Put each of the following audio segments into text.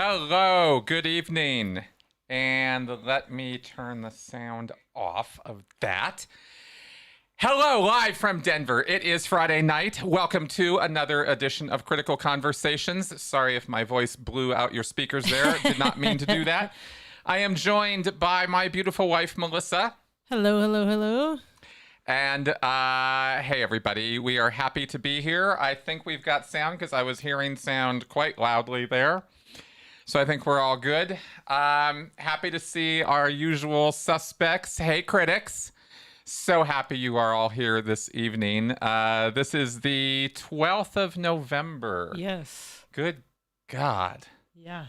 Hello, good evening. And let me turn the sound off of that. Hello, live from Denver. It is Friday night. Welcome to another edition of Critical Conversations. Sorry if my voice blew out your speakers there. Did not mean to do that. I am joined by my beautiful wife, Melissa. Hello, hello, hello. And hey, everybody. We are happy to be here. I think we've got sound because I was hearing sound quite loudly there. So I think we're all good. Happy to see our usual suspects. Hey, critics. So happy you are all here this evening. This is the 12th of November. Yes. Good God. Yeah.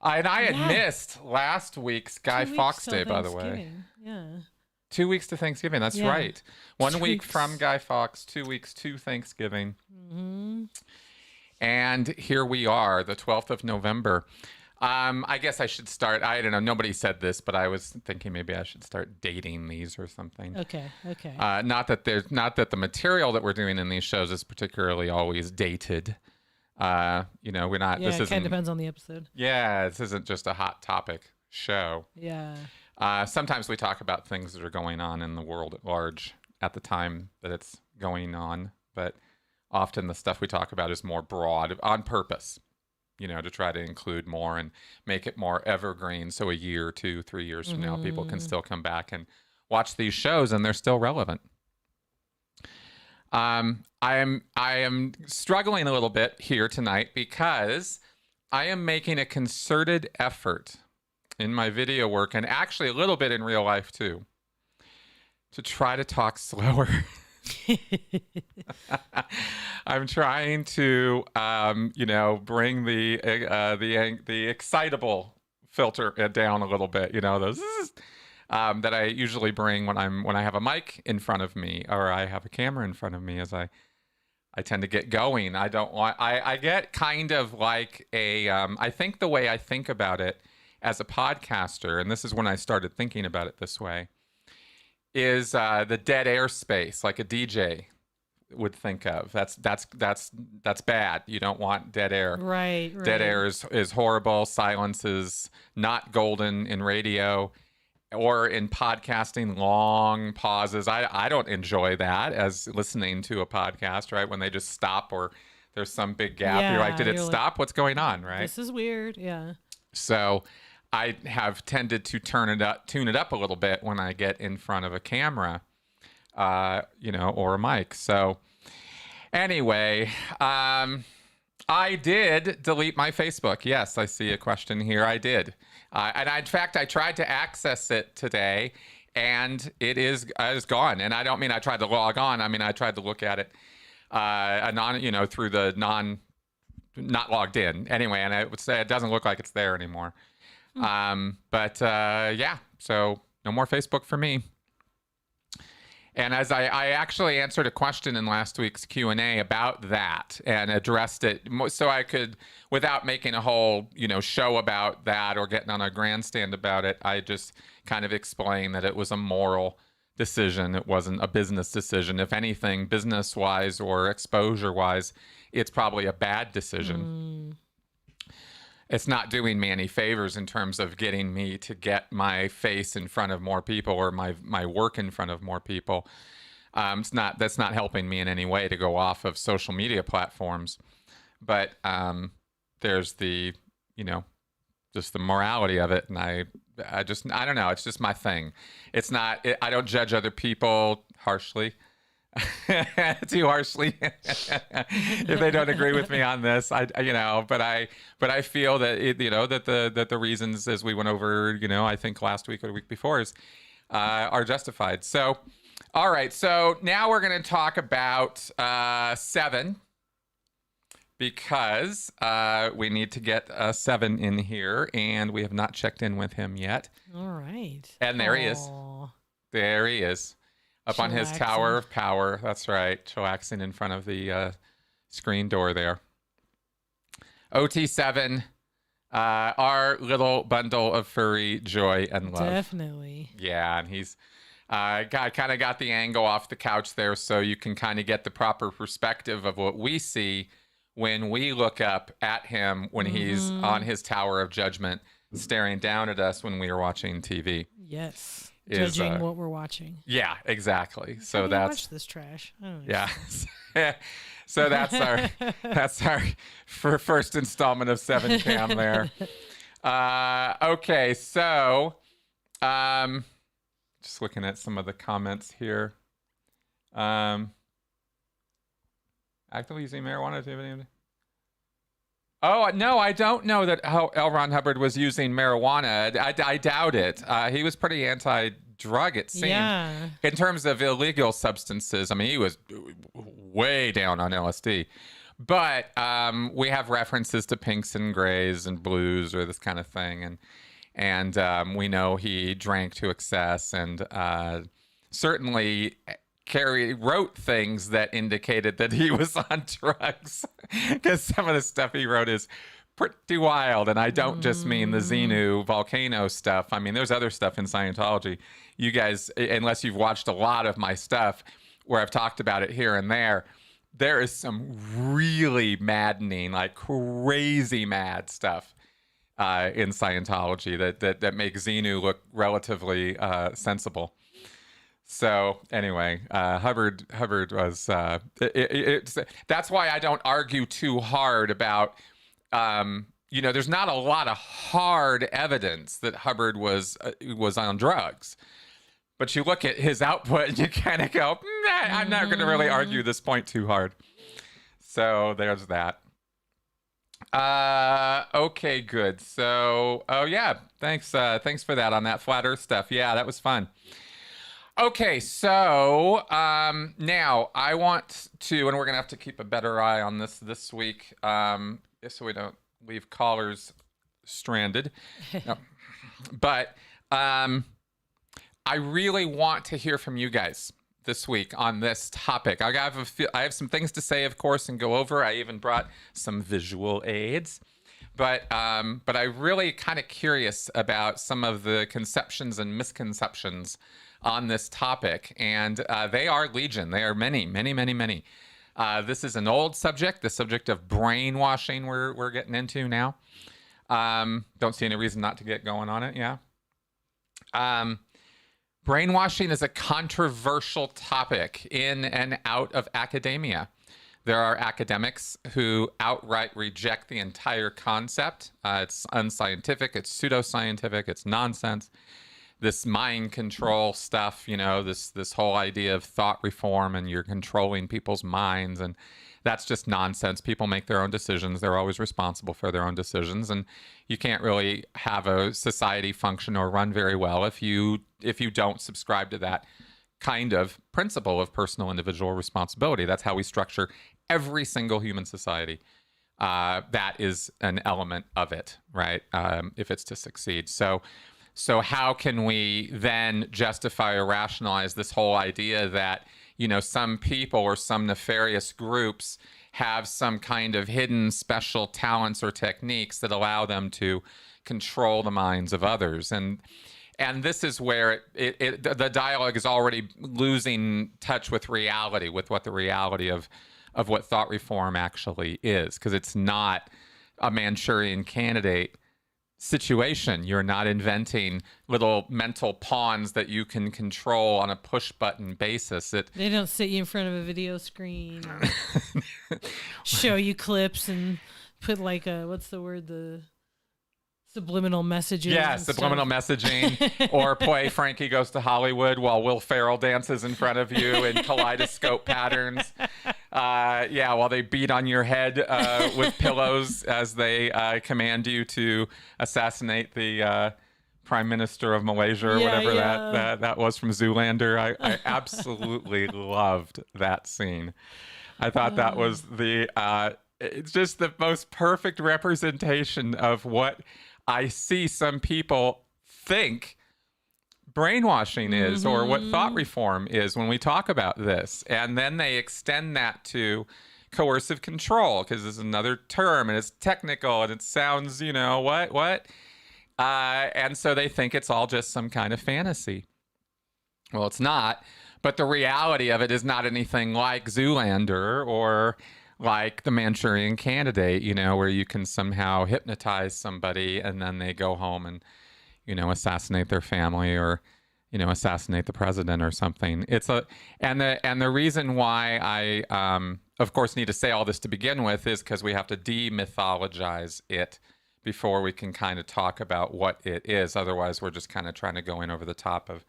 I had missed last week's Guy Fawkes Day, by the way. Yeah. 2 weeks to Thanksgiving. That's right. 1 week from Guy Fawkes, 2 weeks to Thanksgiving. Mm-hmm. And here we are, the 12th of November. I guess I should start. I don't know. Nobody said this, but I was thinking maybe I should start dating these or something. Okay. Not that the material that we're doing in these shows is particularly always dated. We're not. Yeah, this it kind of depends on the episode. Yeah, this isn't just a hot topic show. Yeah. Sometimes we talk about things that are going on in the world at large at the time that it's going on, but often the stuff we talk about is more broad on purpose, to try to include more and make it more evergreen. So a year, 2, 3 years from now, people can still come back and watch these shows and they're still relevant. I am struggling a little bit here tonight because I am making a concerted effort in my video work and actually a little bit in real life too, to try to talk slower. I'm trying to, bring the excitable filter down a little bit. Those that I usually bring when I have a mic in front of me or I have a camera in front of me. As I tend to get going. I get kind of like I think the way I think about it as a podcaster, and this is when I started thinking about it this way, is the dead air space, like a DJ would think of. That's bad. You don't want dead air. Right. Dead air is horrible. Silence is not golden in radio or in podcasting. Long pauses. I don't enjoy that as listening to a podcast, right? When they just stop or there's some big gap. Yeah, you're like, did it stop? What's going on, right? This is weird. Yeah. So I have tended to tune it up a little bit when I get in front of a camera, or a mic. So anyway, I did delete my Facebook. Yes, I see a question here. I did. In fact, I tried to access it today and it is gone. And I don't mean I tried to log on. I mean, I tried to look at it, through the not logged in anyway. And I would say it doesn't look like it's there anymore. So no more Facebook for me. And as I actually answered a question in last week's Q&A about that and addressed it so I could, without making a whole, show about that or getting on a grandstand about it, I just kind of explained that it was a moral decision. It wasn't a business decision. If anything, business-wise or exposure-wise, it's probably a bad decision. It's not doing me any favors in terms of getting me to get my face in front of more people or my work in front of more people. That's not helping me in any way to go off of social media platforms. But there's the, just the morality of it. And I don't know. It's just my thing. It's not, I don't judge other people harshly. Too harshly if they don't agree with me on this. But I feel that that the reasons, as we went over, I think last week or the week before, are justified. So all right, so now we're going to talk about 7, because we need to get 7 in here and we have not checked in with him yet. All right. And there he is up on his tower of power. That's right. Chillaxing in front of the screen door there. OT7, our little bundle of furry joy and love. Definitely. Yeah, and he's kind of got the angle off the couch there so you can kind of get the proper perspective of what we see when we look up at him when he's on his tower of judgment, staring down at us when we are watching TV. Yes. Is, Judging what we're watching. Yeah, exactly. So How do you that's watch this trash. I don't yeah. So that's our first installment of 7 Cam there. Okay, so just looking at some of the comments here. Actively using marijuana to any... Oh, no, I don't know that how L. Ron Hubbard was using marijuana. I doubt it. He was pretty anti-drug, it seemed. Yeah. In terms of illegal substances, I mean, he was way down on LSD. But we have references to pinks and grays and blues or this kind of thing. And we know he drank to excess and certainly... wrote things that indicated that he was on drugs, because some of the stuff he wrote is pretty wild. And I don't just mean the Xenu volcano stuff. I mean, there's other stuff in Scientology. You guys, unless you've watched a lot of my stuff where I've talked about it here and there is some really maddening, like crazy mad stuff in Scientology that makes Xenu look relatively sensible. So anyway, Hubbard was. That's why I don't argue too hard about. There's not a lot of hard evidence that Hubbard was on drugs, but you look at his output and you kind of go, I'm not going to really argue this point too hard. So there's that. Okay, good. So, oh yeah, thanks for that on that flat Earth stuff. Yeah, that was fun. Okay, so now I want to, and we're going to have to keep a better eye on this week so we don't leave callers stranded. No. But I really want to hear from you guys this week on this topic. I have some things to say, of course, and go over. I even brought some visual aids. But I'm really kind of curious about some of the conceptions and misconceptions on this topic, and they are legion. They are many. This is an old subject, the subject of brainwashing we're getting into now. Don't see any reason not to get going on it, yeah. Brainwashing is a controversial topic in and out of academia. There are academics who outright reject the entire concept. It's unscientific, it's pseudoscientific, it's nonsense. This mind control stuff, this whole idea of thought reform and you're controlling people's minds, and that's just nonsense. People make their own decisions. They're always responsible for their own decisions, and you can't really have a society function or run very well if you don't subscribe to that kind of principle of personal individual responsibility. That's how we structure every single human society. That is an element of it, right? If it's to succeed. So how can we then justify or rationalize this whole idea that, some people or some nefarious groups have some kind of hidden special talents or techniques that allow them to control the minds of others? And this is where the dialogue is already losing touch with reality, with what the reality of what thought reform actually is, because it's not a Manchurian Candidate situation. You're not inventing little mental pawns that you can control on a push button basis. They don't sit you in front of a video screen or show you clips and put like the subliminal messages. Yeah, subliminal messaging, or play Frankie Goes to Hollywood while Will Ferrell dances in front of you in kaleidoscope patterns. While they beat on your head with pillows as they command you to assassinate the Prime Minister of Malaysia or whatever that was from Zoolander. I absolutely loved that scene. I thought that was it's just the most perfect representation of what I see some people think brainwashing is, or what thought reform is when we talk about this. And then they extend that to coercive control, because it's another term and it's technical and it sounds, what? And so they think it's all just some kind of fantasy. Well, it's not. But the reality of it is not anything like Zoolander like the Manchurian Candidate, where you can somehow hypnotize somebody and then they go home and, assassinate their family or, assassinate the president or something. And the reason why I, of course, need to say all this to begin with is because we have to demythologize it before we can kind of talk about what it is. Otherwise, we're just kind of trying to go in over the top of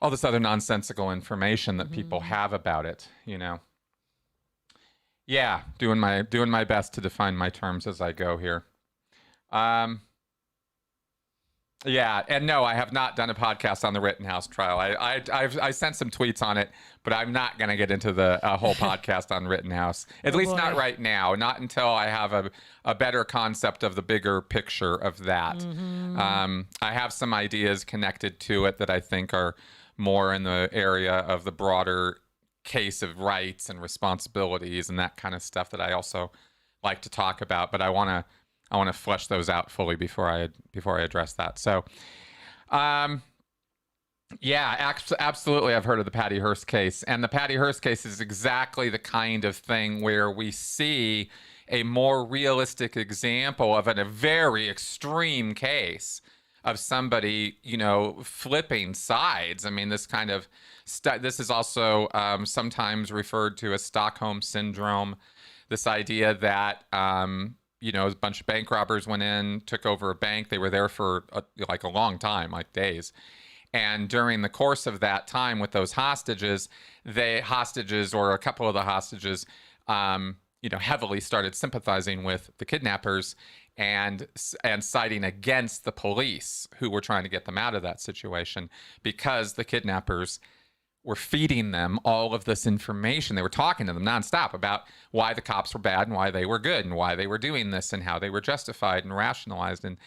all this other nonsensical information that people have about it, Yeah, doing my best to define my terms as I go here. Yeah, and no, I have not done a podcast on the Rittenhouse trial. I sent some tweets on it, but I'm not going to get into the whole podcast on Rittenhouse. At least not right now. Not until I have a better concept of the bigger picture of that. I have some ideas connected to it that I think are more in the area of the broader case of rights and responsibilities and that kind of stuff that I also like to talk about, but I want to flesh those out fully before I address that. So, yeah, absolutely. I've heard of the Patty Hearst case, and the Patty Hearst case is exactly the kind of thing where we see a more realistic example of a very extreme case of somebody, flipping sides. I mean, this kind of this is also sometimes referred to as Stockholm Syndrome. This idea that a bunch of bank robbers went in, took over a bank. They were there for a long time, like days. And during the course of that time with those hostages, or a couple of the hostages, heavily started sympathizing with the kidnappers and siding against the police who were trying to get them out of that situation, because the kidnappers were feeding them all of this information. They were talking to them nonstop about why the cops were bad and why they were good and why they were doing this and how they were justified and rationalized and,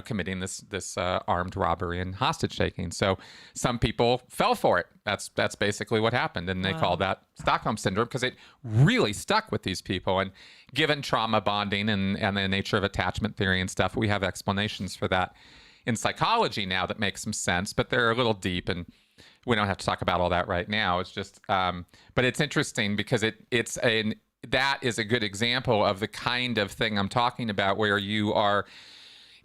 committing this armed robbery and hostage taking. So some people fell for it. That's basically what happened. And they called that Stockholm Syndrome because it really stuck with these people. And given trauma bonding and the nature of attachment theory and stuff, we have explanations for that in psychology now that make some sense, but they're a little deep, and we don't have to talk about all that right now. It's just, but it's interesting because that is a good example of the kind of thing I'm talking about, where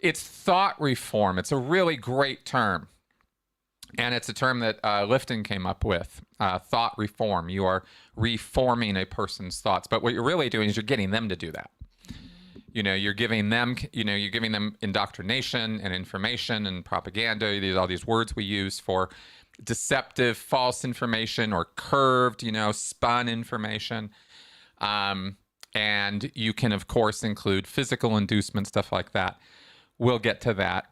it's thought reform. It's a really great term. And it's a term that Lifton came up with, thought reform. You are reforming a person's thoughts. But what you're really doing is you're getting them to do that. You're giving them indoctrination and information and propaganda. All these words we use for deceptive, false information, or curved, spun information. And you can, of course, include physical inducement, stuff like that. We'll get to that.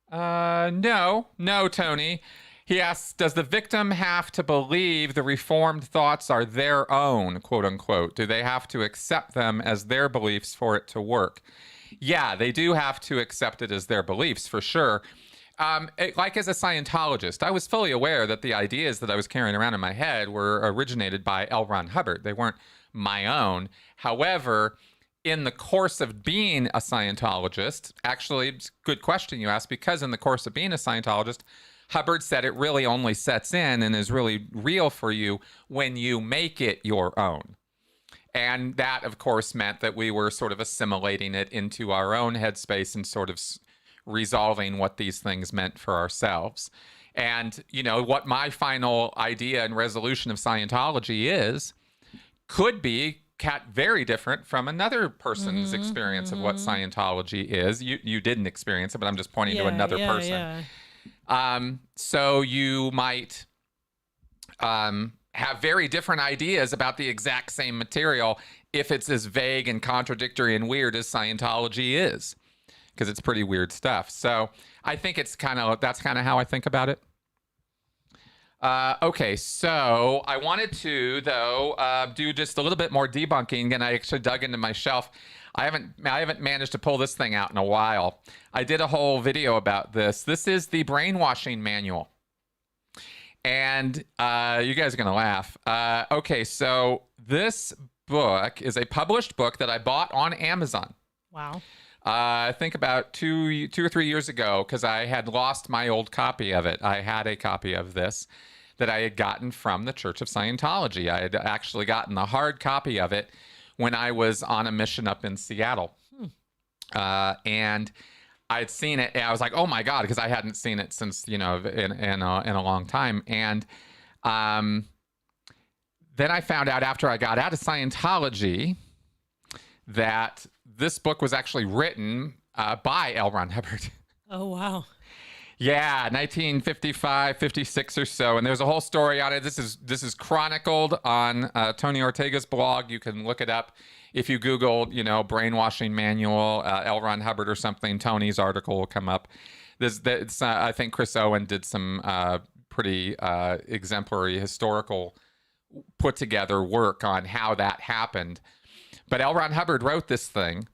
No, Tony. He asks, does the victim have to believe the reformed thoughts are their own, quote unquote? Do they have to accept them as their beliefs for it to work? Yeah, they do have to accept it as their beliefs, for sure. Like as a Scientologist, I was fully aware that the ideas that I was carrying around in my head were originated by L. Ron Hubbard. They weren't my own. However, in the course of being a Scientologist, actually, it's a good question you asked, because in the course of being a Scientologist, Hubbard said it really only sets in and is really real for you when you make it your own. And that, of course, meant that we were sort of assimilating it into our own headspace and sort of resolving what these things meant for ourselves. And, what my final idea and resolution of Scientology could be very different from another person's experience of what Scientology is. You didn't experience it, but I'm just pointing to another person. Yeah. So you might have very different ideas about the exact same material if it's as vague and contradictory and weird as Scientology is, because it's pretty weird stuff. So I think that's kind of how I think about it. Okay, so I wanted to, though, do just a little bit more debunking, and I actually dug into my shelf. I haven't managed to pull this thing out in a while. I did a whole video about this. This is the Brainwashing Manual. And you guys are going to laugh. Okay, so this book is a published book that I bought on Amazon. Wow. I think about two or 3 years ago, because I had lost my old copy of it. I had a copy of this that I had gotten from the Church of Scientology. I had actually gotten the hard copy of it when I was on a mission up in Seattle. And I'd seen it, and I was like, oh my God, because I hadn't seen it since, in a long time. And then I found out after I got out of Scientology that this book was actually written by L. Ron Hubbard. Oh, wow. Yeah, 1955, 56 or so. And there's a whole story on it. This is chronicled on Tony Ortega's blog. You can look it up. If you Google, Brainwashing Manual, L. Ron Hubbard or something, Tony's article will come up. I think Chris Owen did some pretty exemplary historical put together work on how that happened. But L. Ron Hubbard wrote this thing,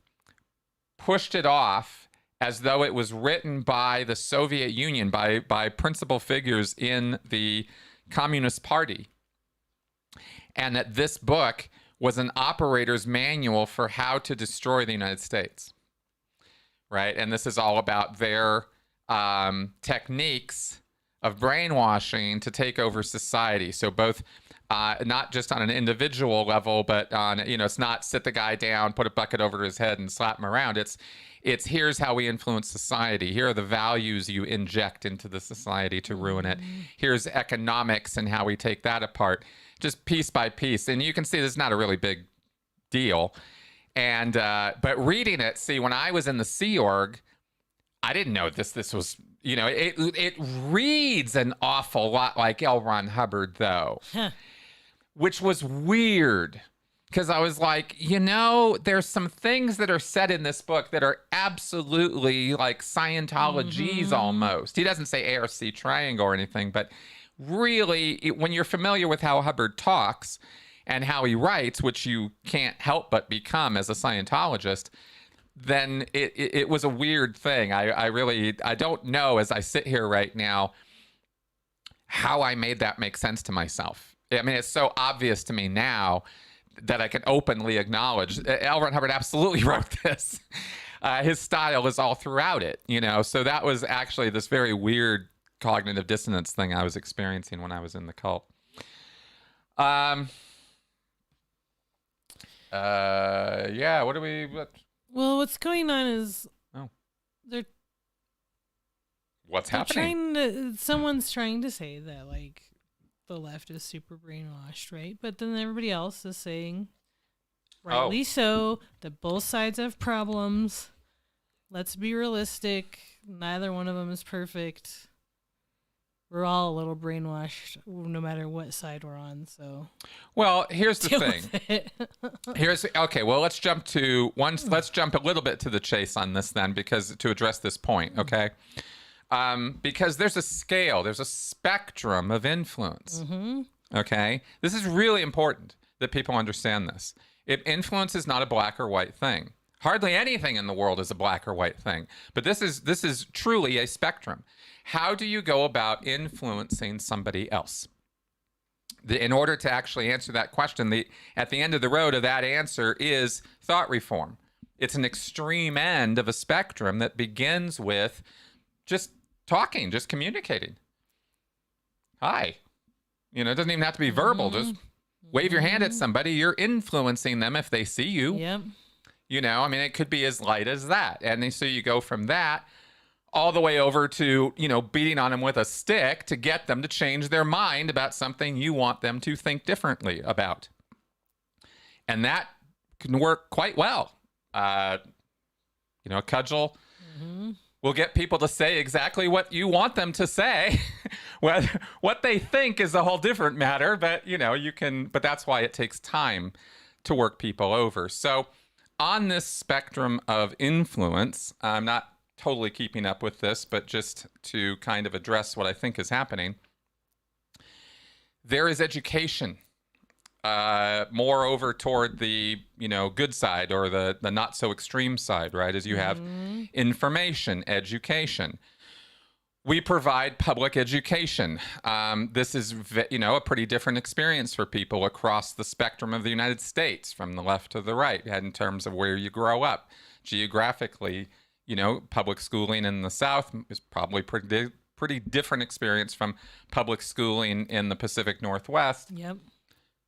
pushed it off as though it was written by the Soviet Union, by principal figures in the Communist Party. And that this book was an operator's manual for how to destroy the United States. Right? And this is all about their techniques of brainwashing to take over society. So both not just on an individual level, but on, it's not sit the guy down, put a bucket over his head and slap him around. It's here's how we influence society. Here are the values you inject into the society to ruin it. Here's economics and how we take that apart, just piece by piece. And you can see this is not a really big deal. And but reading it, see, when I was in the Sea Org, I didn't know this was, it reads an awful lot like L. Ron Hubbard, though. Which was weird, because I was like, there's some things that are said in this book that are absolutely like Scientology's almost. He doesn't say ARC triangle or anything, but really, when you're familiar with how Hubbard talks and how he writes, which you can't help but become as a Scientologist, then it was a weird thing. I don't know, as I sit here right now, how I made that make sense to myself. I mean, it's so obvious to me now that I can openly acknowledge L. Ron Hubbard absolutely wrote this. His style is all throughout it, So that was actually this very weird cognitive dissonance thing I was experiencing when I was in the cult. Yeah, Well, what's going on is what's happening? Someone's trying to say that, like, the left is super brainwashed, right? But then everybody else is saying, rightly so, that both sides have problems. Let's be realistic. Neither one of them is perfect. We're all a little brainwashed, no matter what side we're on. So, well, here's the thing. Okay. Well, let's jump a little bit to the chase on this then, because to address this point, okay. Because there's a scale, there's a spectrum of influence. Okay, this is really important that people understand this. Influence is not a black or white thing. Hardly anything in the world is a black or white thing. But this is truly a spectrum. How do you go about influencing somebody else? In order to actually answer that question, at the end of the road of that answer is thought reform. It's an extreme end of a spectrum that begins with just talking, just communicating. Hi. It doesn't even have to be verbal. Just wave your hand at somebody. You're influencing them if they see you. Yep. It could be as light as that. And so you go from that all the way over to, beating on them with a stick to get them to change their mind about something you want them to think differently about. And that can work quite well. A cudgel will get people to say exactly what you want them to say. What they think is a whole different matter, but but that's why it takes time to work people over. So on this spectrum of influence, I'm not totally keeping up with this, but just to kind of address what I think is happening, there is education, more over toward the good side, or the not so extreme side, right? As you have information, education. We provide public education. This is a pretty different experience for people across the spectrum of the United States, from the left to the right, in terms of where you grow up. geographically, public schooling in the South is probably pretty different experience from public schooling in the Pacific Northwest. Yep.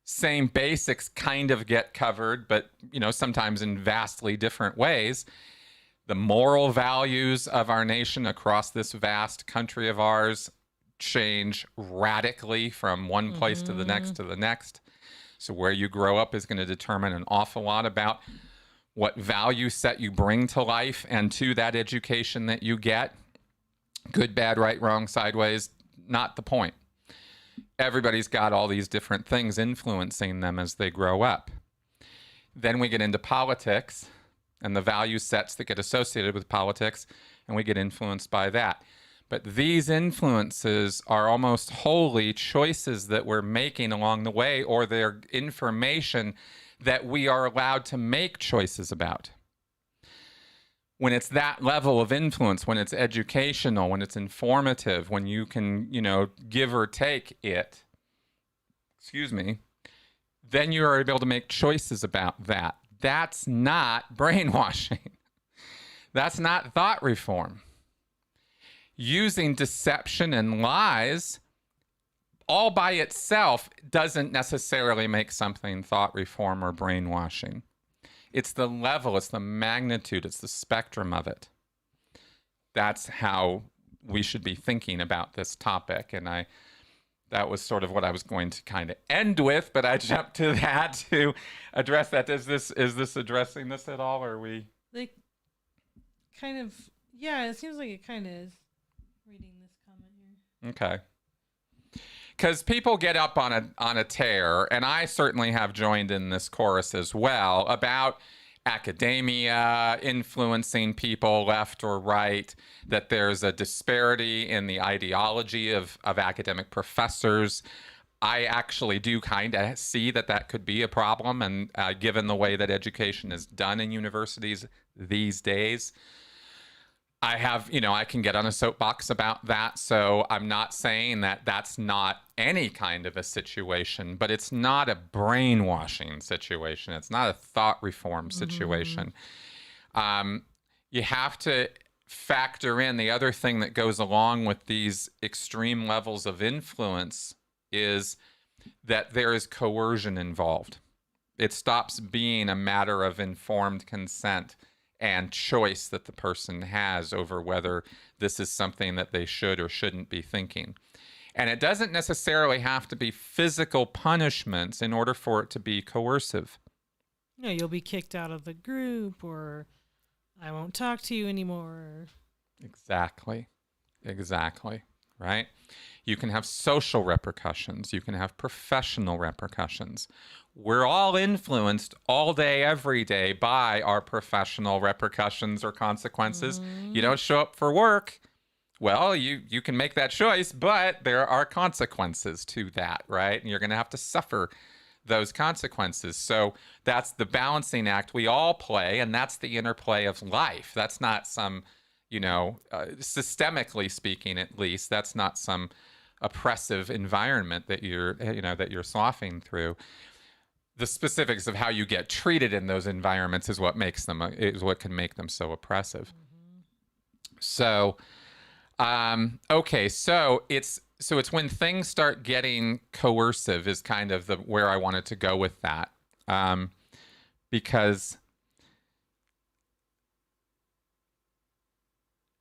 Same basics kind of get covered, but, sometimes in vastly different ways. The moral values of our nation across this vast country of ours change radically from one place to the next to the next. So where you grow up is going to determine an awful lot about what value set you bring to life and to that education that you get. Good, bad, right, wrong, sideways, not the point. Everybody's got all these different things influencing them as they grow up. Then we get into politics and the value sets that get associated with politics, and we get influenced by that. But these influences are almost wholly choices that we're making along the way, or they're information that we are allowed to make choices about. When it's that level of influence, when it's educational, when it's informative, when you can, give or take it, then you are able to make choices about that. That's not brainwashing. That's not thought reform. Using deception and lies all by itself doesn't necessarily make something thought reform or brainwashing. It's the level, it's the magnitude, it's the spectrum of it. That's how we should be thinking about this topic. And that was sort of what I was going to kind of end with, but I jumped to that to address that. Is this addressing this at all, or are we? Like, kind of, yeah, it seems like it kind of is reading this comment here. Okay. Because people get up on a tear, and I certainly have joined in this chorus as well, about academia influencing people left or right, that there's a disparity in the ideology of academic professors. I actually do kind of see that could be a problem, and given the way that education is done in universities these days, I have, I can get on a soapbox about that. So I'm not saying that that's not any kind of a situation, but it's not a brainwashing situation. It's not a thought reform situation. You have to factor in the other thing that goes along with these extreme levels of influence is that there is coercion involved. It stops being a matter of informed consent and choice that the person has over whether this is something that they should or shouldn't be thinking. And it doesn't necessarily have to be physical punishments in order for it to be coercive. No, you'll be kicked out of the group, or I won't talk to you anymore. Exactly. Right? You can have social repercussions. You can have professional repercussions. We're all influenced all day, every day by our professional repercussions or consequences. You don't show up for work. Well, you can make that choice, but there are consequences to that, right? And you're going to have to suffer those consequences. So that's the balancing act we all play, and that's the interplay of life. That's not some, systemically speaking, at least, that's not some oppressive environment that you're sloughing through. The specifics of how you get treated in those environments is what can make them so oppressive. So, okay, so it's when things start getting coercive is kind of where I wanted to go with that, because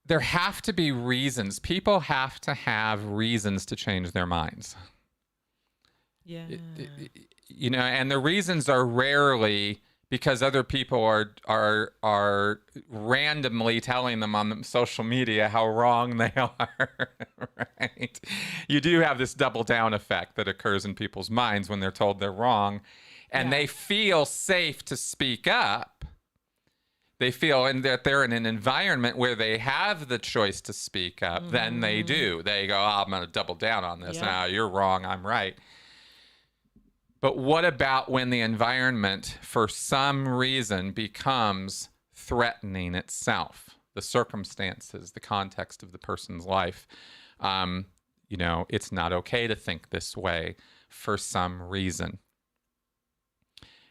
there have to be reasons. People have to have reasons to change their minds. Yeah. And the reasons are rarely because other people are randomly telling them on social media how wrong they are, right? You do have this double down effect that occurs in people's minds when they're told they're wrong, and they feel safe to speak up. They feel that they're in an environment where they have the choice to speak up. Then they do. They go, I'm going to double down on this. Now you're wrong, I'm right. But what about when the environment, for some reason, becomes threatening itself? The circumstances, the context of the person's life. It's not okay to think this way for some reason.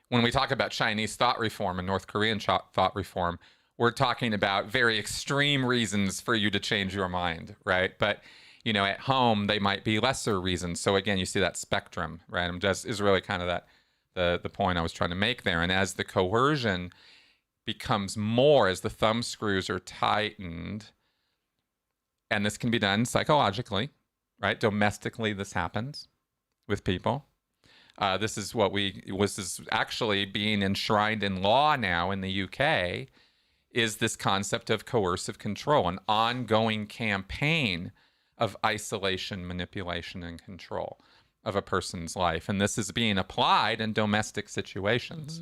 When we talk about Chinese thought reform and North Korean thought reform, we're talking about very extreme reasons for you to change your mind, right? But, you know, at home, they might be lesser reasons. So again, you see that spectrum, right? Is really kind of that the point I was trying to make there. And as the coercion becomes more, as the thumb screws are tightened, and this can be done psychologically, right? Domestically, this happens with people. This is actually being enshrined in law now in the UK, is this concept of coercive control, an ongoing campaign of isolation, manipulation, and control of a person's life. And this is being applied in domestic situations.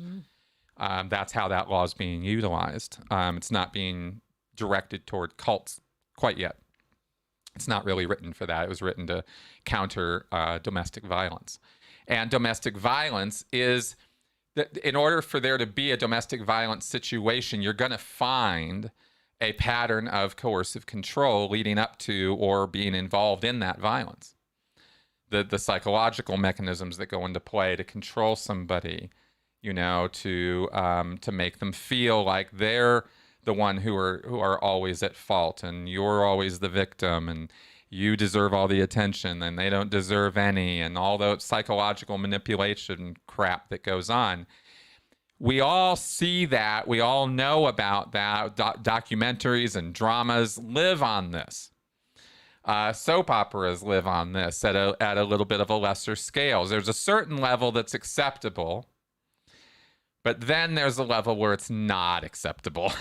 That's how that law is being utilized. It's not being directed toward cults quite yet. It's not really written for that. It was written to counter domestic violence. And domestic violence is that in order for there to be a domestic violence situation, you're going to find a pattern of coercive control leading up to or being involved in that violence. The psychological mechanisms that go into play to control somebody, you know, to make them feel like they're the one who are always at fault, and you're always the victim, and you deserve all the attention and they don't deserve any, and all the psychological manipulation crap that goes on. We all see that. We all know about that. Documentaries and dramas live on this. Soap operas live on this at a little bit of a lesser scale. There's a certain level that's acceptable, but then there's a level where it's not acceptable,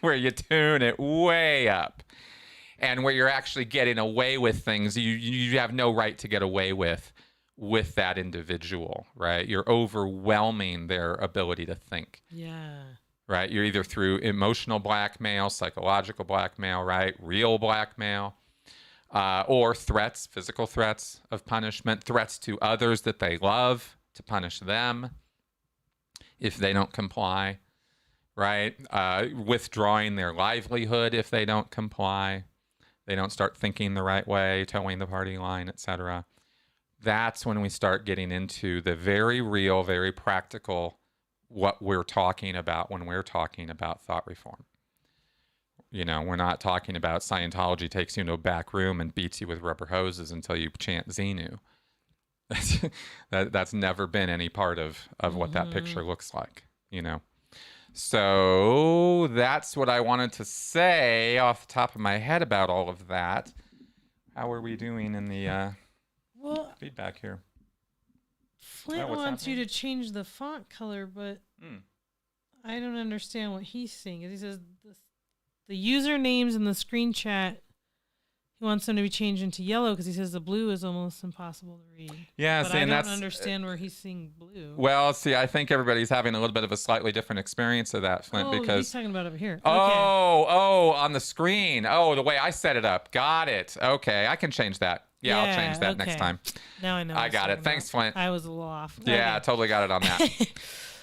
where you tune it way up. And where you're actually getting away with things you have no right to get away with that individual, right? You're overwhelming their ability to think. Yeah. Right? You're either through emotional blackmail, psychological blackmail, right? Real blackmail, or threats, physical threats of punishment, threats to others that they love to punish them if they don't comply, right? Withdrawing their livelihood if they don't comply. They don't start thinking the right way, towing the party line, etc. That's when we start getting into the very real, very practical, what we're talking about when we're talking about thought reform. You know, we're not talking about Scientology takes you into a back room and beats you with rubber hoses until you chant Xenu. That's never been any part of what that picture looks like, you know. So that's what I wanted to say off the top of my head about all of that. How are we doing in the feedback here? Flint wants you to change the font color, but I don't understand what he's saying. He says the usernames in the screen chat, he wants them to be changed into yellow because he says the blue is almost impossible to read. Yeah, but I don't understand where he's seeing blue. Well, see, I think everybody's having a little bit of a slightly different experience of that, Flint, because he's talking about over here. Oh, on the screen. Oh, the way I set it up. Got it. Okay, I can change that. Yeah, I'll change that next time. Now I know. I got it. Thanks, Flint. I was a little off. Yeah, I totally got it on that.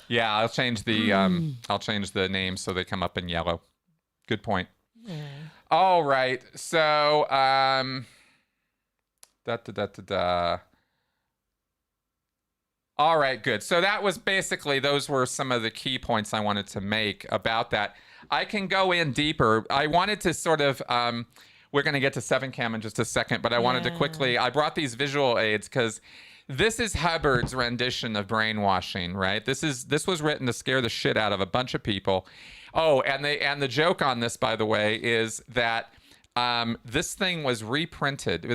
Yeah, I'll change the names so they come up in yellow. Good point. Yeah. All right. So, All right, good. So that was basically, those were some of the key points I wanted to make about that. I can go in deeper. I wanted to sort of, we're going to get to 7cam in just a second, but I wanted to quickly, I brought these visual aids because this is Hubbard's rendition of brainwashing, right? This was written to scare the shit out of a bunch of people. Oh, and the joke on this, by the way, is that this thing was reprinted.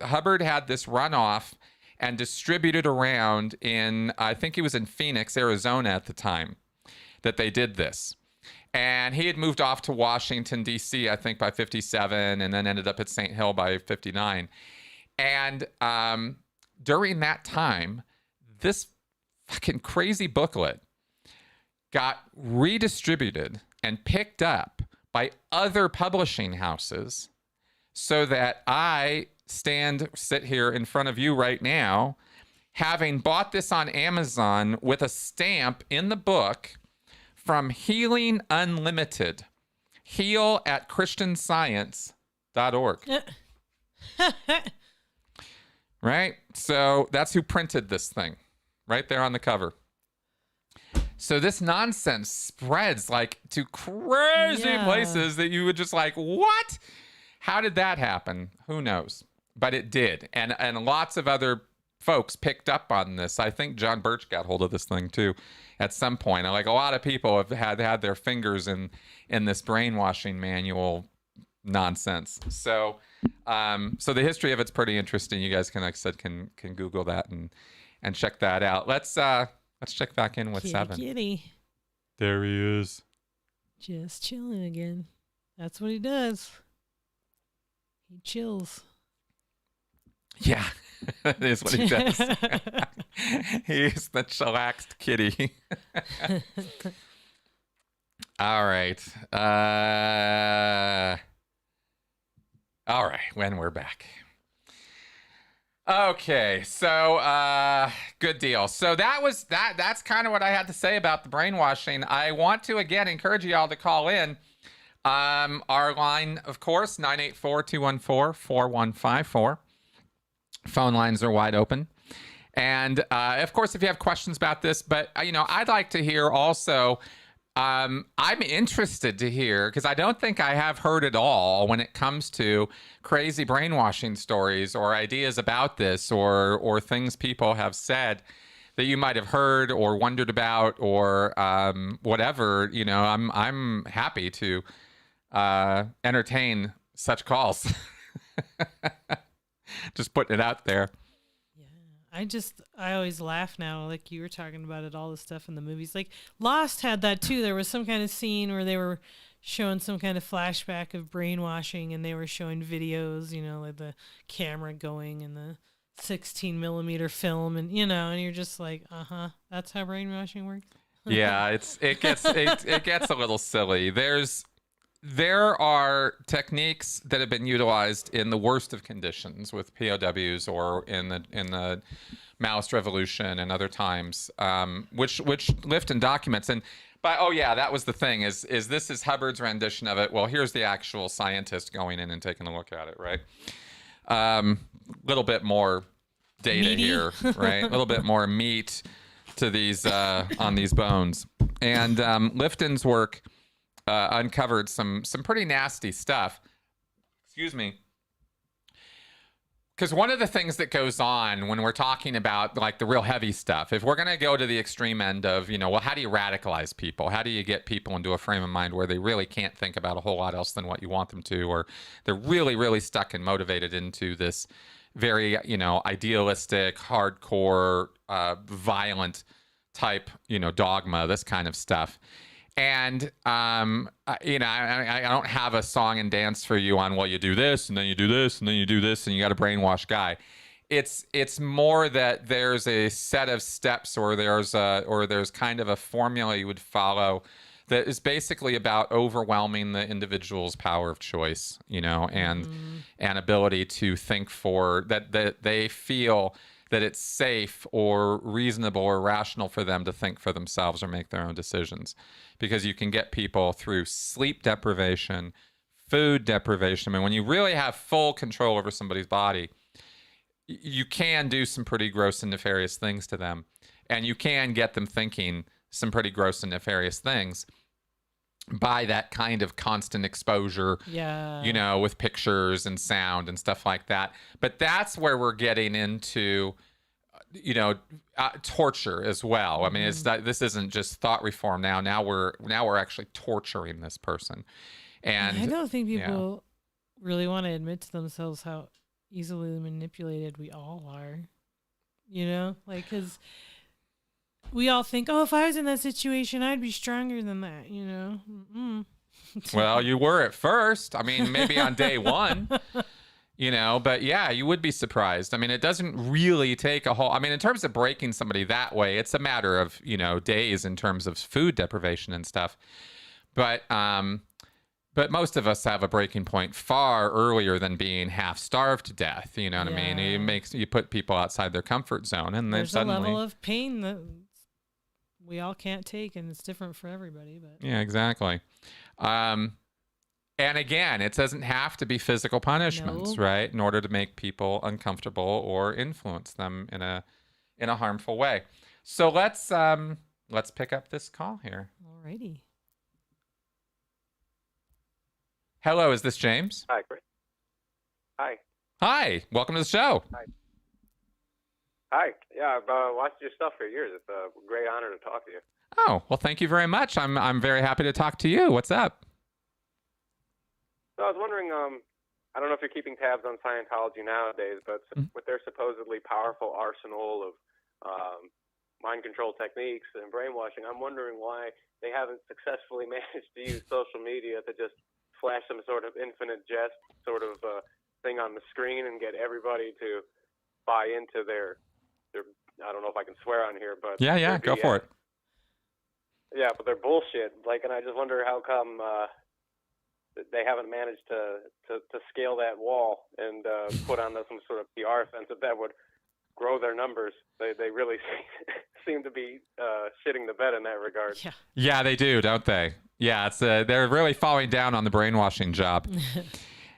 Hubbard had this run off and distributed around in, I think he was in Phoenix, Arizona at the time that they did this. And he had moved off to Washington, D.C., I think by 57, and then ended up at St. Hill by 59. And during that time, this fucking crazy booklet got redistributed and picked up by other publishing houses so that I sit here in front of you right now, having bought this on Amazon with a stamp in the book from Healing Unlimited, heal@christianscience.org. Right? So that's who printed this thing right there on the cover. So this nonsense spreads like to crazy places that you would just like, what? How did that happen? Who knows? But it did. And lots of other folks picked up on this. I think John Birch got hold of this thing too at some point. Like a lot of people have had their fingers in this brainwashing manual nonsense. So so the history of it's pretty interesting. You guys can, like I said, can Google that and check that out. Let's check back in with Seven. Kitty. There he is. Just chilling again. That's what he does. He chills. Yeah, that is what he does. He's the chillaxed kitty. All right. All right, when we're back. Okay, so good deal. So that's kind of what I had to say about the brainwashing. I want to again encourage you all to call in. Our line, of course, 984-214-4154. Phone lines are wide open. And of course, if you have questions about this, but I'd like to hear also, I'm interested to hear, because I don't think I have heard it all when it comes to crazy brainwashing stories or ideas about this or things people have said that you might have heard or wondered about or whatever. I'm happy to entertain such calls. Just putting it out there. Yeah, I always laugh now, like you were talking about it, all the stuff in the movies. Like Lost had that too. There was some kind of scene where they were showing some kind of flashback of brainwashing, and they were showing videos, like the camera going and the 16 millimeter film, and and you're just like, that's how brainwashing works. Yeah, it gets a little silly. There are techniques that have been utilized in the worst of conditions with POWs or in the Maoist Revolution and other times, which Lifton documents. But that was the thing. Is this is Hubbard's rendition of it? Well, here's the actual scientist going in and taking a look at it. Right, little bit more data Meaty. here, right? A little bit more meat to these on these bones, and Lifton's work. Uncovered some pretty nasty stuff. Excuse me. Because one of the things that goes on when we're talking about like the real heavy stuff, if we're going to go to the extreme end of, how do you radicalize people? How do you get people into a frame of mind where they really can't think about a whole lot else than what you want them to, or they're really, really stuck and motivated into this very, idealistic, hardcore, violent type, dogma, this kind of stuff. And, I don't have a song and dance for you on, well, you do this and then you do this and then you do this and you got a brainwash guy. It's more that there's a set of steps or there's kind of a formula you would follow that is basically about overwhelming the individual's power of choice, and ability to think for that they feel that it's safe or reasonable or rational for them to think for themselves or make their own decisions. Because you can get people through sleep deprivation, food deprivation. I mean, when you really have full control over somebody's body, you can do some pretty gross and nefarious things to them. And you can get them thinking some pretty gross and nefarious things by that kind of constant exposure, with pictures and sound and stuff like that. But that's where we're getting into, torture as well. I mean, it's not, this isn't just thought reform now. Now we're actually torturing this person. And I don't think people really want to admit to themselves how easily manipulated we all are. Because we all think, if I was in that situation, I'd be stronger than that, Well, you were at first. I mean, maybe on day one, but yeah, you would be surprised. I mean, it doesn't really take in terms of breaking somebody that way, it's a matter of, days in terms of food deprivation and stuff. But most of us have a breaking point far earlier than being half starved to death. You know what I mean? You put people outside their comfort zone, and there's suddenly a level of pain that we all can't take, and it's different for everybody. But yeah, exactly. And again, it doesn't have to be physical punishments, right? In order to make people uncomfortable or influence them in a harmful way. So let's let's pick up this call here. Alrighty. Hello, is this James? Hi, Chris. Hi. Hi, welcome to the show. Hi. Yeah, I've watched your stuff for years. It's a great honor to talk to you. Oh, well, thank you very much. I'm very happy to talk to you. What's up? So I was wondering, I don't know if you're keeping tabs on Scientology nowadays, but with their supposedly powerful arsenal of mind control techniques and brainwashing, I'm wondering why they haven't successfully managed to use social media to just flash some sort of infinite jest sort of thing on the screen and get everybody to buy into their I don't know if I can swear on here, but Yeah, go for it. Yeah, but they're bullshit. Like, and I just wonder how come they haven't managed to scale that wall and put on some sort of PR offensive that would grow their numbers. They really seem to be shitting the bed in that regard. Yeah, they do, don't they? Yeah, it's they're really falling down on the brainwashing job.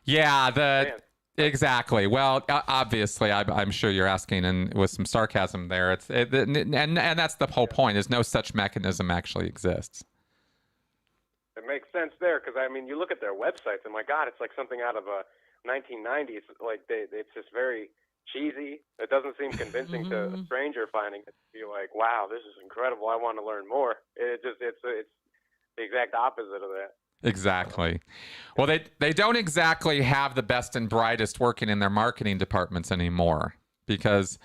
Yeah, exactly. Well, obviously, I'm sure you're asking, and with some sarcasm there. And that's the whole point. Is no such mechanism actually exists. It makes sense there because I mean, you look at their websites, and my God, it's like something out of a 1990s. Like it's just very cheesy. It doesn't seem convincing to a stranger finding it to be like, wow, this is incredible. I want to learn more. It's the exact opposite of that. Exactly. Well, they don't exactly have the best and brightest working in their marketing departments anymore, because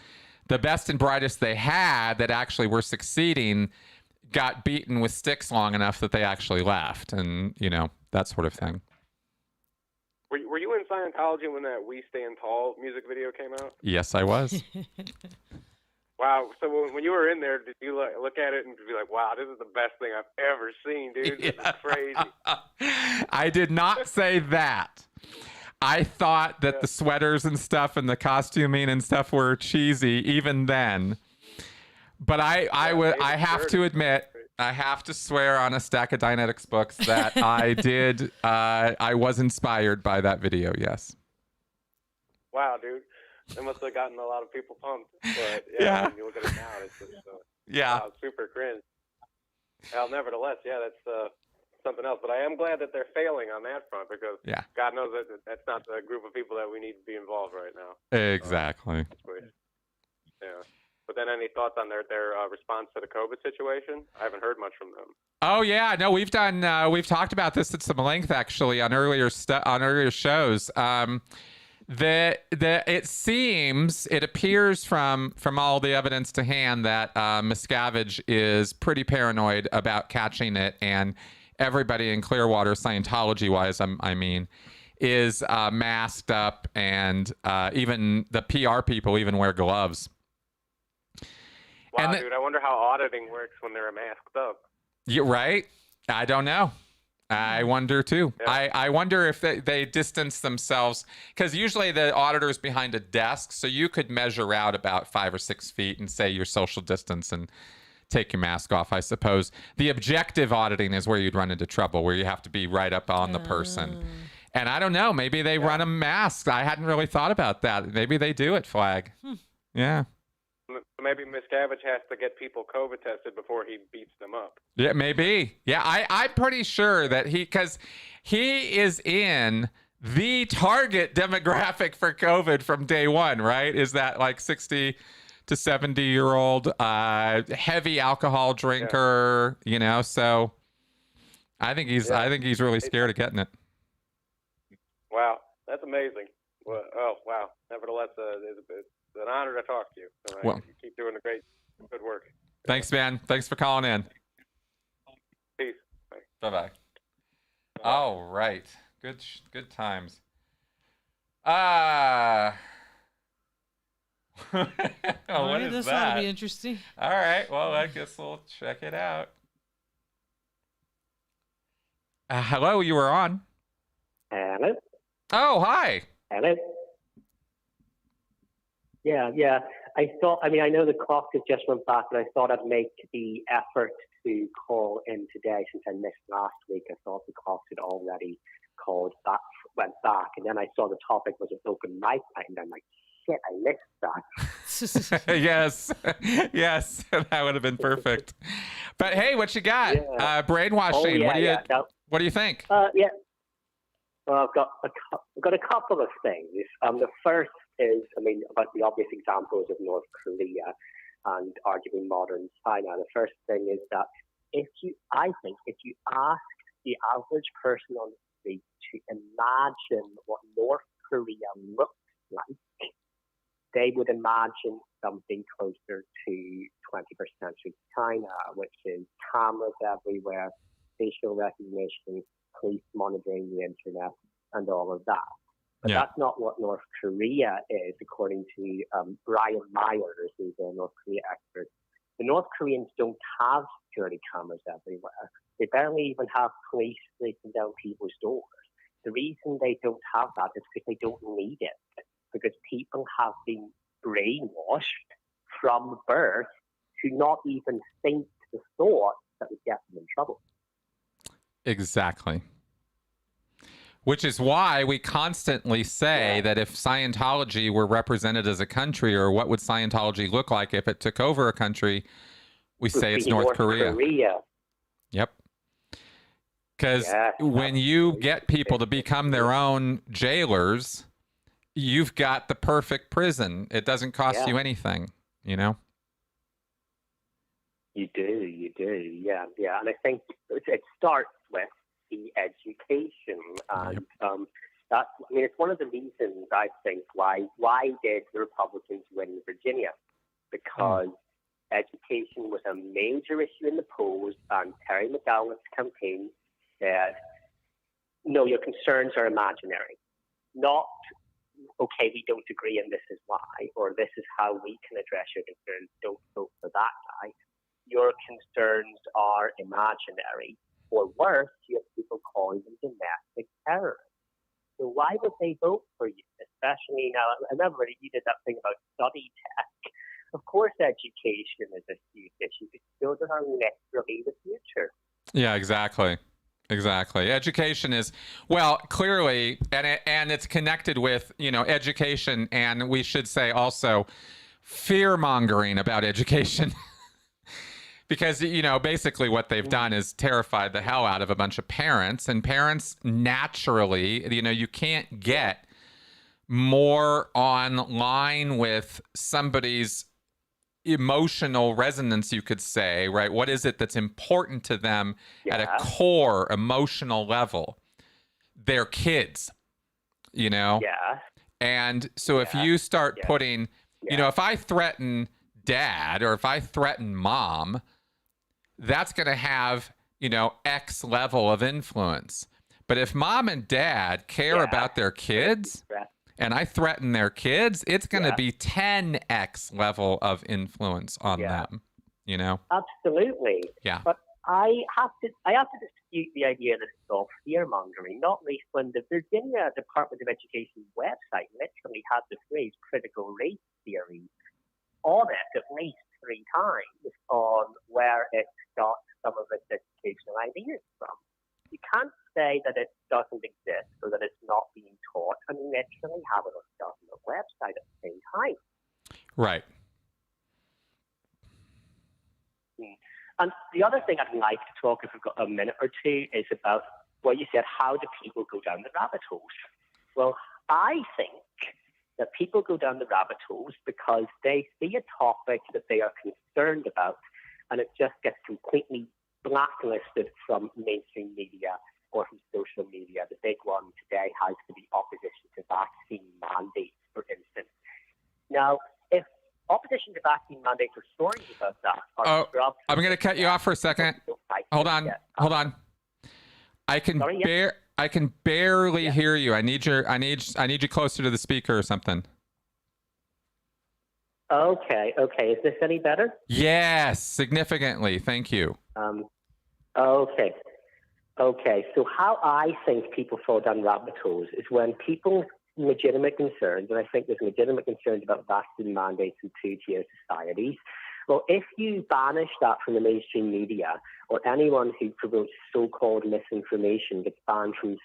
the best and brightest they had that actually were succeeding got beaten with sticks long enough that they actually left, and that sort of thing. Were you in Scientology when that "We Stand Tall" music video came out? Yes, I was. Wow. So when you were in there, did you look at it and be like, wow, this is the best thing I've ever seen, dude? This is crazy. I did not say that. I thought that the sweaters and stuff and the costuming and stuff were cheesy even then. But I have to admit, I have to swear on a stack of Dianetics books that I was inspired by that video, yes. Wow, dude. It must have gotten a lot of people pumped. But yeah. When you look at it now, it's just wow, super cringe. Well, nevertheless, that's something else. But I am glad that they're failing on that front, because God knows that that's not the group of people that we need to be involved right now. Exactly. Yeah. But then, any thoughts on their response to the COVID situation? I haven't heard much from them. Oh yeah, no, we've talked about this at some length actually on earlier shows. It appears from all the evidence to hand that Miscavige is pretty paranoid about catching it, and everybody in Clearwater, Scientology-wise, I mean, is masked up, and even the PR people even wear gloves. Wow, dude, I wonder how auditing works when they're masked up. You're right. I don't know. I wonder too. Yeah. I wonder if they distance themselves, because usually the auditor's behind a desk, so you could measure out about 5 or 6 feet and say your social distance and take your mask off, I suppose. The objective auditing is where you'd run into trouble, where you have to be right up on the person. And I don't know, maybe they run them masked. I hadn't really thought about that. Maybe they do at Flag. Yeah. Maybe Miscavige has to get people COVID tested before he beats them up. Yeah, maybe. Yeah, I'm pretty sure that because he is in the target demographic for COVID from day one, right? Is that like 60 to 70-year-old heavy alcohol drinker, So I think he's really scared of getting it. Wow, that's amazing. Well, wow. Nevertheless, it's an honor to talk to you. So you keep doing good work. Thanks, man. Thanks for calling in. Peace. Bye-bye. All right. Good times. What is this that? ought to be interesting. All right. Well, I guess we'll check it out. Hello, you were on. Hello. Oh, hi. Hello. Yeah. I know the clock has just went back, and I thought I'd make the effort to call in today since I missed last week. I thought the clock had already went back, and then I saw the topic was an open mic night, and I'm like, shit, I missed that. Yes, yes, that would have been perfect. But hey, what you got? Yeah. Brainwashing. Oh, yeah, What do you think? Yeah. Well, I've got a couple of things. The first is, about the obvious examples of North Korea and arguably modern China. The first thing is that if you ask the average person on the street to imagine what North Korea looks like, they would imagine something closer to 21st century China, which is cameras everywhere, facial recognition, police monitoring the internet, and all of that. But that's not what North Korea is, according to Brian Myers, who's a North Korea expert. The North Koreans don't have security cameras everywhere. They barely even have police breaking down people's doors. The reason they don't have that is because they don't need it, because people have been brainwashed from birth to not even think the thought that would get them in trouble. Exactly. Which is why we constantly say that if Scientology were represented as a country, or what would Scientology look like if it took over a country, we say it's North Korea. Yep. Because when you get people to become their own jailers, you've got the perfect prison. It doesn't cost you anything, You do, yeah. And I think it starts with the education, and it's one of the reasons I think why did the Republicans win Virginia, because education was a major issue in the polls, and Terry McGowan's campaign said, no, your concerns are imaginary, not okay, we don't agree and this is why, or this is how we can address your concerns, don't vote for that guy. Your concerns are imaginary. Or worse, you have people calling them domestic terrorists. So why would they vote for you? Especially now, I remember you did that thing about study tech. Of course, education is a huge issue. Children are literally the future. Yeah, exactly. Education is, well, clearly, and it's connected with, education, and we should say also fear-mongering about education. Because, basically what they've done is terrified the hell out of a bunch of parents. And parents naturally, you can't get more online with somebody's emotional resonance, you could say, right? What is it that's important to them at a core emotional level? Their kids, Yeah. And so if you start putting, if I threaten dad or if I threaten mom, that's going to have, X level of influence. But if mom and dad care about their kids and I threaten their kids, it's going to be 10X level of influence on them, Absolutely. Yeah. But I have to dispute the idea that it's all fear-mongering, not least when the Virginia Department of Education website literally had the phrase critical race theory on it at least 3 times on where it got some of its educational ideas from. You can't say that it doesn't exist or that it's not being taught and literally have it on the website at the same time. Right. And the other thing I'd like to talk, if we've got a minute or two, is about what you said, how do people go down the rabbit holes? Well, I think that people go down the rabbit holes because they see a topic that they are concerned about and it just gets completely blacklisted from mainstream media or from social media. The big one today has to be opposition to vaccine mandates, for instance. Now, if opposition to vaccine mandates or stories about that are I'm going to cut you off for a second. Hold on. I can barely hear you. I need you closer to the speaker or something. Okay. Is this any better? Yes, significantly. Thank you. Okay. So how I think people fall down rabbit holes is when people's legitimate concerns, and I think there's legitimate concerns about vaccine mandates in 2-tier societies, Well, if you banish that from the mainstream media, or anyone who promotes so-called misinformation gets banned from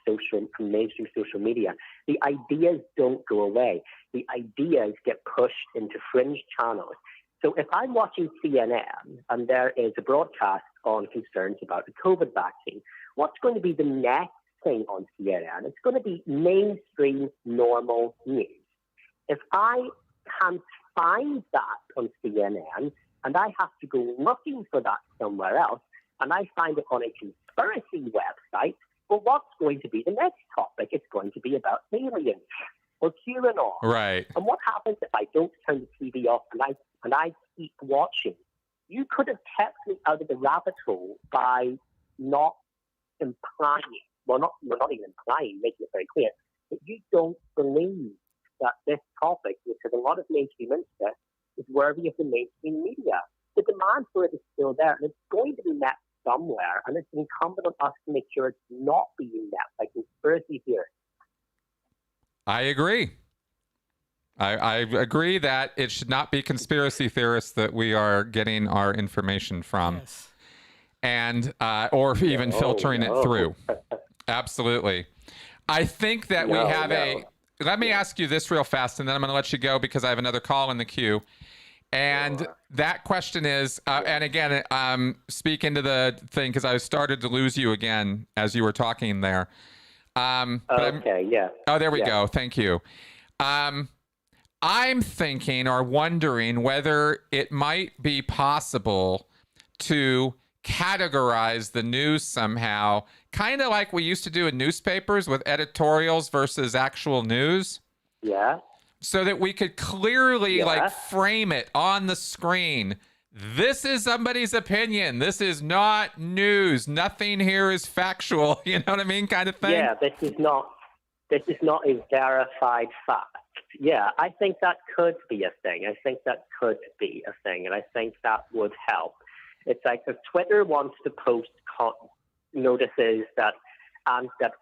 mainstream social media, the ideas don't go away. The ideas get pushed into fringe channels. So if I'm watching CNN and there is a broadcast on concerns about the COVID vaccine, what's going to be the next thing on CNN? It's going to be mainstream normal news. If I can't find that on CNN and I have to go looking for that somewhere else, and I find it on a conspiracy website, well, what's going to be the next topic? It's going to be about aliens or QAnon. Right. And what happens if I don't turn the TV off and I keep watching? You could have kept me out of the rabbit hole by not implying, well, not even implying, making it very clear, that you don't believe that this topic, which has a lot of mainstream interest, is worthy of the mainstream media. The demand for it is still there, and it's going to be met somewhere, and it's incumbent on us to make sure it's not being met by conspiracy theorists. I agree. I agree that it should not be conspiracy theorists that we are getting our information from, Yes. and or even filtering it through. Absolutely. I think that we have let me ask you this real fast, and then I'm going to let you go because I have another call in the queue. And that question is, and again, speak into the thing because I started to lose you again as you were talking there. Okay, yeah. Oh, there we go. Thank you. I'm thinking or wondering whether it might be possible to categorize the news somehow, kind of like we used to do in newspapers with editorials versus actual news. Yeah. So that we could clearly like frame it on the screen. This is somebody's opinion. This is not news. Nothing here is factual. You know what I mean? Kind of thing. Yeah, this is not a verified fact. Yeah, I think that could be a thing. And I think that would help. It's like if Twitter wants to post notices that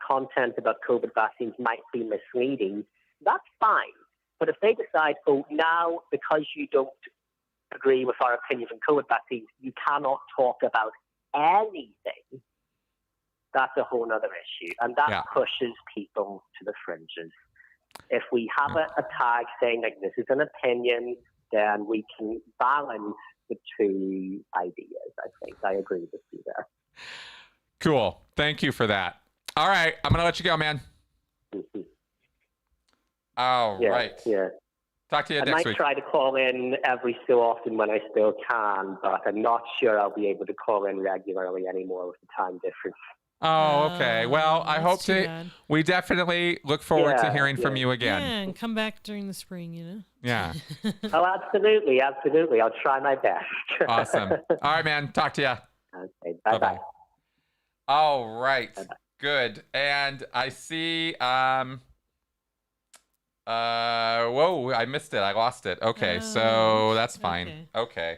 content about COVID vaccines might be misleading, that's fine. But if they decide, now because you don't agree with our opinions on COVID vaccines, you cannot talk about anything, that's a whole other issue. And that pushes people to the fringes. If we have a tag saying like this is an opinion, then we can balance the two ideas, I think. I agree with you there. Cool. Thank you for that. All right. I'm going to let you go, man. Mm-hmm. All right. Yeah. Talk to you next week. I might try to call in every so often when I still can, but I'm not sure I'll be able to call in regularly anymore with the time difference. Oh, okay. Well, I hope we definitely look forward to hearing from you again. Yeah, and come back during the spring, you know? Yeah. Oh, absolutely. Absolutely. I'll try my best. Awesome. All right, man. Talk to you. Okay. Bye-bye. All right. Bye-bye. Good. And I see, whoa, I missed it. I lost it. Okay. So that's fine. Okay.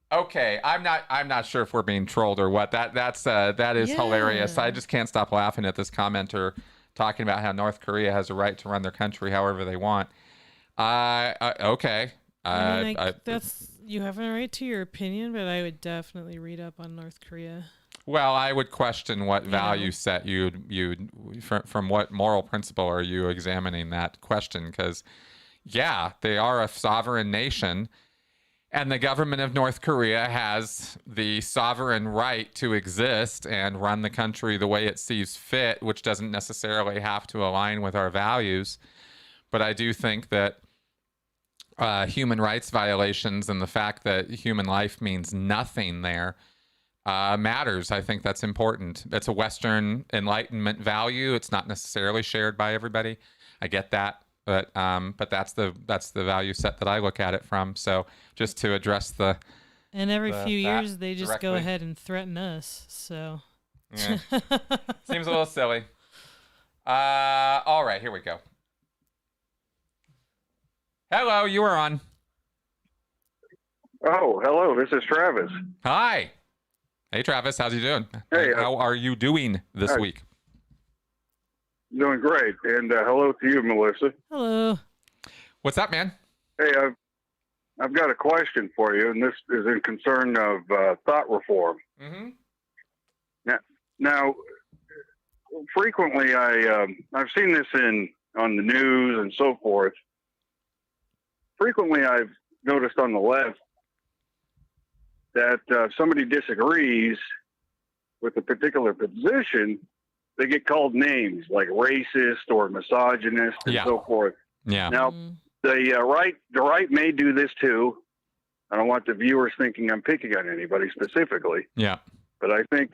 Okay, I'm not sure if we're being trolled or what. That is hilarious. I just can't stop laughing at this commenter talking about how North Korea has a right to run their country however they want. Okay. That's you have a right to your opinion, but I would definitely read up on North Korea. Well, I would question what value set you'd from what moral principle are you examining that question? Because they are a sovereign nation. And the government of North Korea has the sovereign right to exist and run the country the way it sees fit, which doesn't necessarily have to align with our values. But I do think that human rights violations and the fact that human life means nothing there matters. I think that's important. That's a Western Enlightenment value. It's not necessarily shared by everybody. I get that. But that's the value set that I look at it from. So just to address and every few years they just go ahead and threaten us. So seems a little silly. All right, here we go. Hello, you are on. Oh, hello. This is Travis. Hi. Hey, Travis. How's you doing? Hey. How are you doing this week? Doing great. And hello to you, Melissa. Hello. What's up, man? Hey, I've got a question for you, and this is in concern of thought reform. Mm-hmm. Now, frequently I've seen this on the news and so forth. Frequently, I've noticed on the left that if somebody disagrees with a particular position, they get called names like racist or misogynist and so forth. Yeah. Now, the right may do this too. I don't want the viewers thinking I'm picking on anybody specifically. Yeah. But I think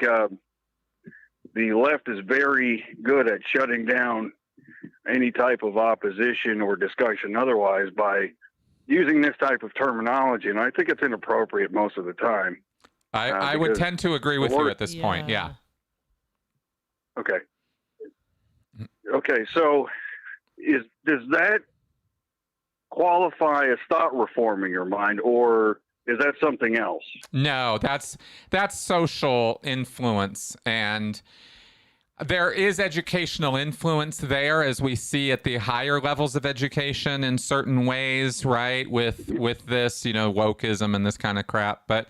the left is very good at shutting down any type of opposition or discussion otherwise by using this type of terminology. And I think it's inappropriate most of the time. I would tend to agree with you at this point. Yeah. Okay. Okay. So does that qualify as thought reform in your mind, or is that something else? No, that's social influence, and there is educational influence there, as we see at the higher levels of education in certain ways, right? With this, wokeism and this kind of crap, but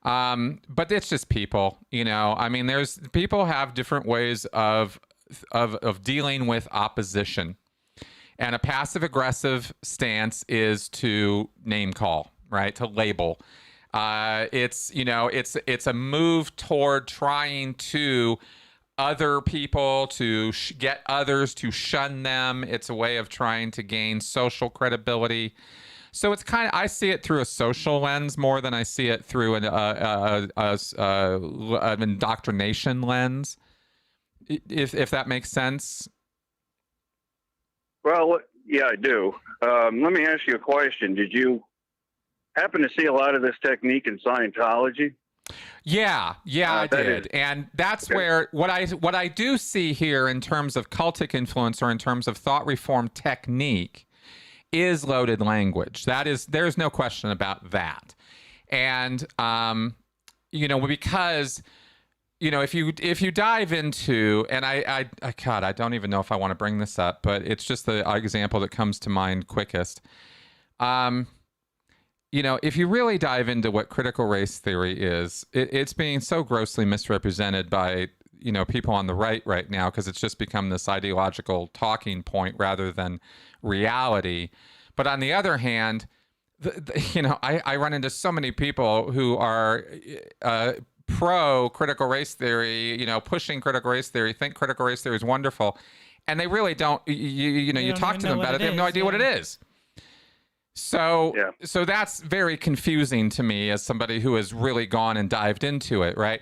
it's just people, I mean, people have different ways of dealing with opposition, and a passive aggressive stance is to name call, right? To label. It's a move toward trying to other people, to get others to shun them. It's a way of trying to gain social credibility. So it's I see it through a social lens more than I see it through an indoctrination lens, if that makes sense. Well, yeah, I do. Let me ask you a question. Did you happen to see a lot of this technique in Scientology? Yeah, I did. And that's where what I do see here in terms of cultic influence or in terms of thought reform technique is loaded language. There's no question about that. And because if you dive into, and God, I don't even know if I want to bring this up, but it's just the example that comes to mind quickest. If you really dive into what critical race theory is, it's being so grossly misrepresented by, people on the right now, because it's just become this ideological talking point rather than reality. But on the other hand, I run into so many people who are pro critical race theory, pushing critical race theory, think critical race theory is wonderful, and they really don't. You talk to them about it, they have no idea what it is. So that's very confusing to me as somebody who has really gone and dived into it, right?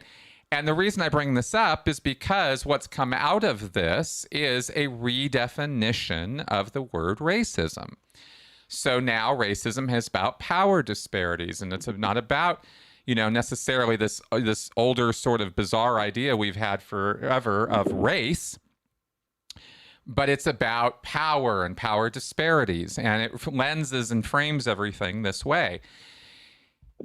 And the reason I bring this up is because what's come out of this is a redefinition of the word racism. So now racism is about power disparities, and it's not about necessarily this older sort of bizarre idea we've had forever of race, but it's about power and power disparities, and it lenses and frames everything this way.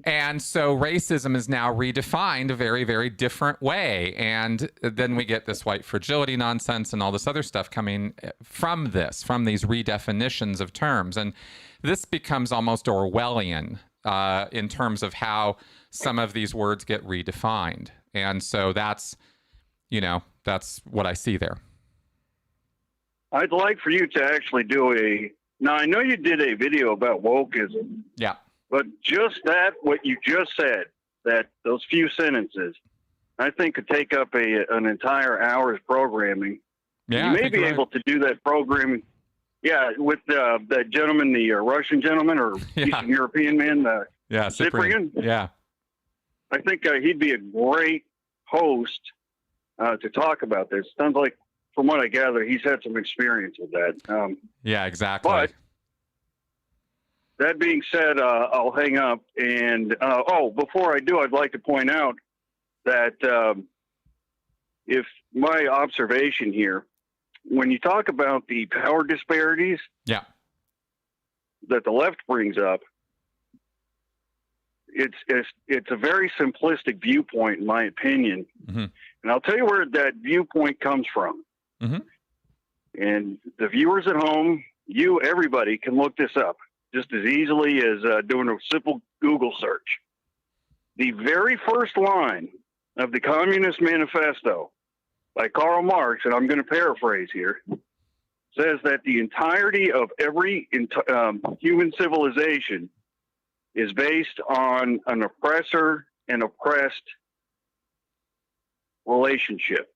And so racism is now redefined a very, very different way. And then we get this white fragility nonsense and all this other stuff coming from these redefinitions of terms. And this becomes almost Orwellian in terms of how some of these words get redefined. And so that's what I see there. I'd like for you to actually now I know you did a video about wokeism. Yeah. But just what you just said, those few sentences, I think could take up an entire hour's programming. Yeah, you may be able to do that programming. Yeah, with that gentleman, the Russian gentleman or Eastern European man, Cyprian. Yeah. I think he'd be a great host to talk about this. Sounds like, from what I gather, he's had some experience with that. Yeah, exactly. But that being said, I'll hang up. And before I do, I'd like to point out that if my observation here, when you talk about the power disparities that the left brings up, it's a very simplistic viewpoint, in my opinion. Mm-hmm. And I'll tell you where that viewpoint comes from. Mm-hmm. And the viewers at home, everybody can look this up. just as easily as doing a simple Google search. The very first line of the Communist Manifesto by Karl Marx, and I'm going to paraphrase here, says that the entirety of every human civilization is based on an oppressor and oppressed relationship.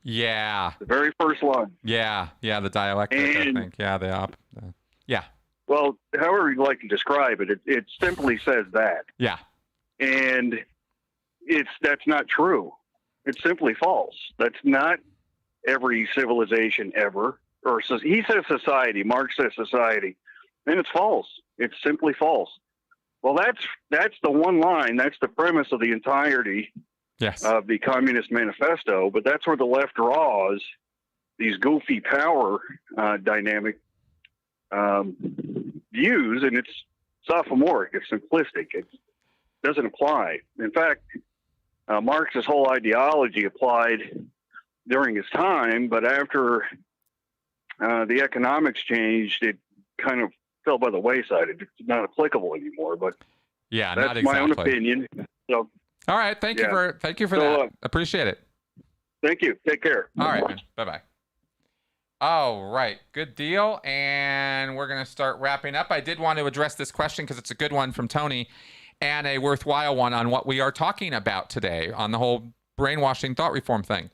Yeah. The very first line. Yeah. The dialectic, And, I think. Yeah, yeah. Well, however you like to describe it, it simply says that. Yeah. And that's not true. It's simply false. That's not every civilization ever. Or he says society. Marx says society, and it's false. It's simply false. Well, that's the one line. That's the premise of the entirety of the Communist Manifesto. But that's where the left draws these goofy power dynamic views, and it's sophomoric. It's simplistic. It doesn't apply. In fact, Marx's whole ideology applied during his time, but after the economics changed, it kind of fell by the wayside. It's not applicable anymore. But yeah, that's not exactly my own opinion. So, all right, thank you for that. Appreciate it. Thank you. Take care. All right, man. Bye-bye. All right, good deal. And we're going to start wrapping up. I did want to address this question because it's a good one from Tony and a worthwhile one on what we are talking about today on the whole brainwashing thought reform thing.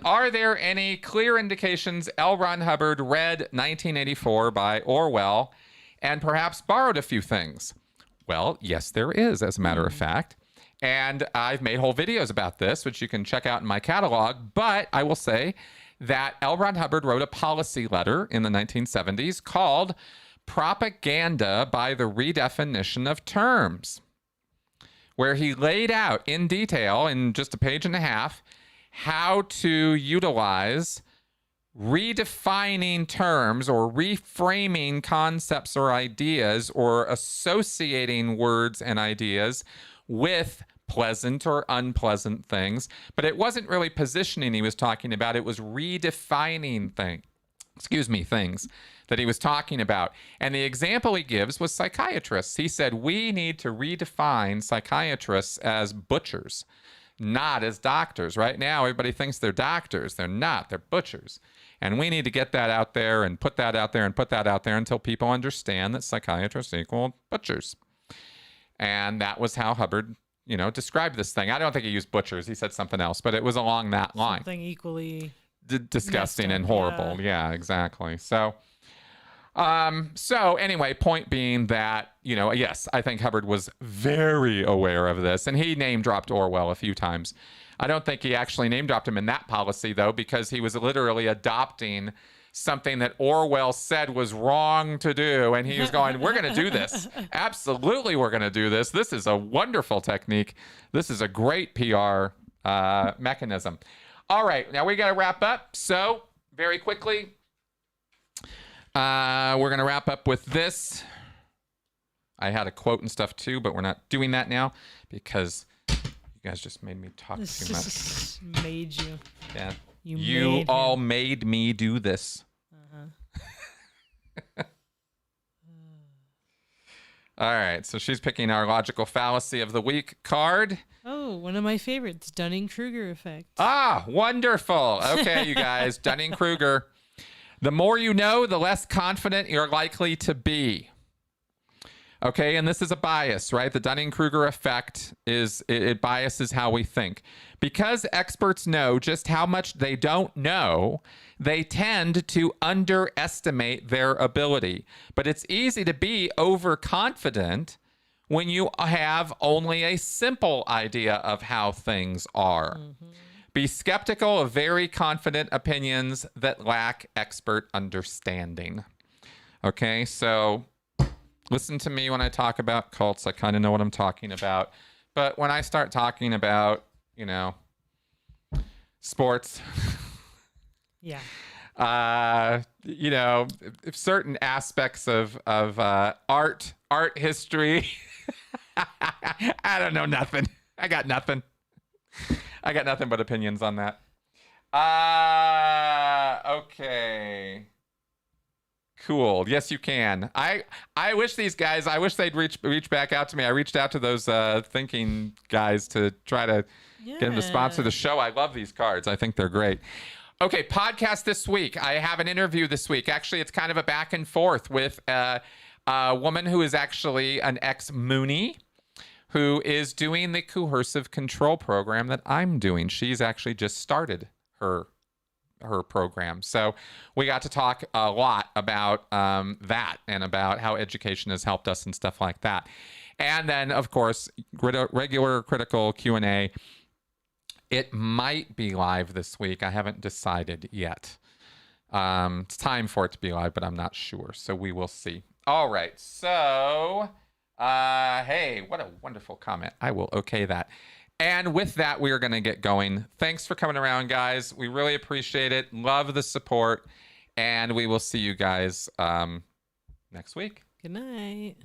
Are there any clear indications L. Ron Hubbard read 1984 by Orwell and perhaps borrowed a few things? Well, yes, there is, as a matter of fact. And I've made whole videos about this, which you can check out in my catalog. But I will say that L. Ron Hubbard wrote a policy letter in the 1970s called Propaganda by the Redefinition of Terms, where he laid out in detail, in just a page and a half, how to utilize redefining terms or reframing concepts or ideas or associating words and ideas with pleasant or unpleasant things. But it wasn't really positioning he was talking about. It was redefining things that he was talking about. And the example he gives was psychiatrists. He said, we need to redefine psychiatrists as butchers, not as doctors. Right now, everybody thinks they're doctors. They're not. They're butchers. And we need to get that out there and put that out there and put that out there until people understand that psychiatrists equal butchers. And that was how Hubbard, described this thing. I don't think he used butchers. He said something else, but it was along that line. Something equally disgusting and horrible. Yeah, exactly. So anyway, point being that, yes, I think Hubbard was very aware of this, and he name dropped Orwell a few times. I don't think he actually name dropped him in that policy, though, because he was literally adopting something that Orwell said was wrong to do. And he was going, we're going to do this. Absolutely, we're going to do this. This is a wonderful technique. This is a great PR mechanism. All right, now we got to wrap up. So very quickly, we're going to wrap up with this. I had a quote and stuff too, but we're not doing that now because you guys just made me talk too much. Made you. Yeah. You all made me do this. All right, so she's picking our logical fallacy of the week card. Oh, one of my favorites, Dunning-Kruger Effect. Ah, wonderful. Okay, you guys, Dunning-Kruger. The more you know, the less confident you're likely to be. Okay, and this is a bias, right? The Dunning-Kruger effect it biases how we think. Because experts know just how much they don't know, they tend to underestimate their ability. But it's easy to be overconfident when you have only a simple idea of how things are. Mm-hmm. Be skeptical of very confident opinions that lack expert understanding. Okay, so listen to me when I talk about cults. I kind of know what I'm talking about. But when I start talking about, sports, yeah, certain aspects of art history, I don't know nothing. I got nothing but opinions on that. Okay. Cool. Yes, you can. I wish these guys, I wish they'd reach back out to me. I reached out to those thinking guys to try to get them to sponsor the show. I love these cards. I think they're great. Okay, podcast this week. I have an interview this week. Actually, it's kind of a back and forth with a woman who is actually an ex-Moonie who is doing the coercive control program that I'm doing. She's actually just started her program. So we got to talk a lot about that and about how education has helped us and stuff like that. And then, of course, regular critical Q&A. It might be live this week. I haven't decided yet. It's time for it to be live, but I'm not sure. So we will see. All right. So, hey, what a wonderful comment. I will okay that. And with that, we are going to get going. Thanks for coming around, guys. We really appreciate it. Love the support. And we will see you guys next week. Good night.